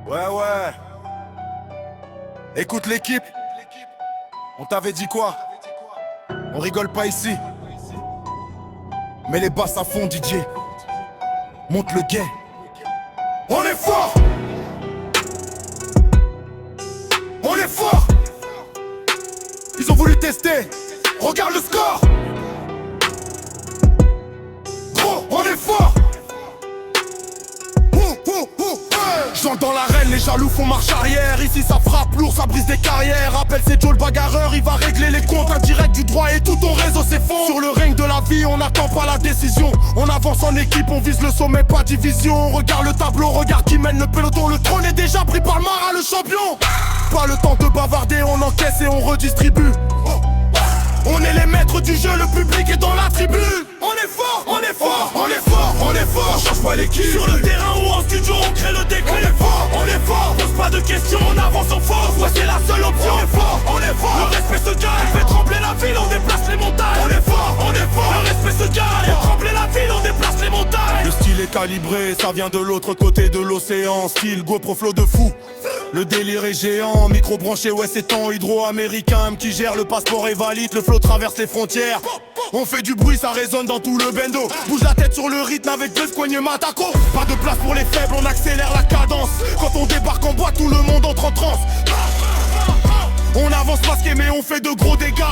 Ouais, ouais. Écoute l'équipe. On t'avait dit quoi? On rigole pas ici. Mais les basses à fond, DJ. Monte le guet. On est fort. On est fort. Ils ont voulu tester. Regarde le score. Gros, on est fort. J'entre dans l'arène, les jaloux font marche arrière. Ici ça frappe lourd, ça brise des carrières. Rappelle c'est Joe le bagarreur, il va régler les comptes indirects du droit et tout ton réseau s'effondre. Sur le ring de la vie, on n'attend pas la décision. On avance en équipe, on vise le sommet, pas division. On regarde le tableau, regarde qui mène le peloton. Le trône est déjà pris par le marin, le champion. Pas le temps de bavarder, on encaisse et on redistribue. On est les maîtres du jeu, le public est dans la tribune. On est fort, on est fort, on est fort, on est fort. On change pas l'équipe. Sur le terrain ou en studio, on crée le déclic. On est fort, on est fort. Pose pas de questions, on avance en force. Ouais, c'est la seule option. On est fort, on est fort. Le respect se gagne, on fait trembler la ville, on déplace les montagnes. On est fort, on est fort. Le respect se gagne, on fait trembler la ville, on déplace les montagnes. Le style est calibré, ça vient de l'autre côté de l'océan. Style GoPro flow de fou. Le délire est géant, micro branché, ouais c'est temps hydro-américain qui gère le passeport et valide, le flot traverse les frontières. On fait du bruit, ça résonne dans tout le bendo. Bouge la tête sur le rythme avec deux coignes matako. Pas de place pour les faibles, on accélère la cadence. Quand on débarque en boîte, tout le monde entre en transe. On avance masqué mais on fait de gros dégâts.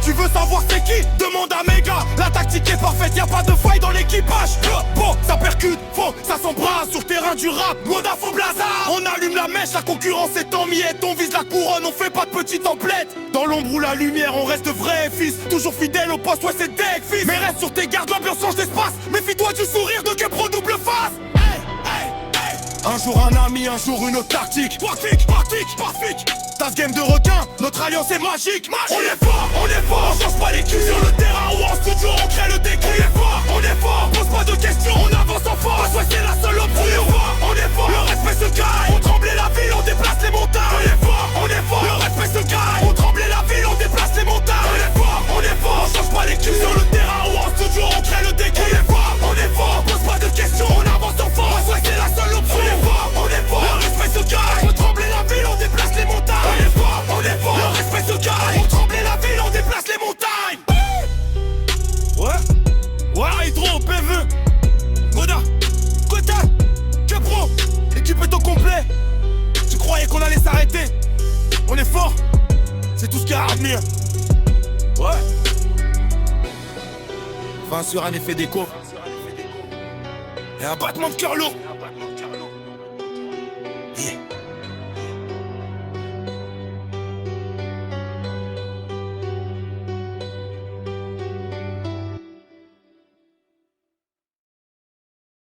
Tu veux savoir c'est qui? Demande à Mega. La tactique est parfaite, y'a pas de faille dans l'équipage. Bon, ça percute, faux, ça s'embrasse. Sur terrain du rap, Moda faux blazard. On allume la mèche, la concurrence est en miette. On vise la couronne, on fait pas de petites emplettes. Dans l'ombre ou la lumière, on reste vrai fils. Toujours fidèle au poste, ouais c'est deck fils. Mais reste sur tes gardes, l'ambiance change d'espace. Méfie-toi du sourire de Kepro double face. Un jour un ami, un jour une tactique. Pratique, Tasse game de requin, notre alliance est magique. On est fort, on change pas les culs. Sur le terrain ou en studio, on crée le déclic. On est fort, pose pas de questions, on avance en force. Ouais c'est la seule option. On est fort, le respect se gagne. On tremblait la ville, on déplace les montagnes. On est fort, le respect se gagne. On tremblait la ville, on déplace les montagnes. On est fort, on change pas les culs. Sur le terrain ou en studio, on crée le déclic. On est fort, pose pas de questions, on avance en force. Ouais c'est la seule option. On est fort, le respect se gagne. On tremblait la ville, on déplace les montagnes. On est fort, le respect se gagne. On tremblait la ville, on déplace les montagnes. Ouais, Hydro, PV, Goda, Kota, Kepro, équipe est au complet. Tu croyais qu'on allait s'arrêter? On est fort, c'est tout ce qu'il y a à retenir. Ouais. Fin sur un effet d'écho et un battement de cœur lourd.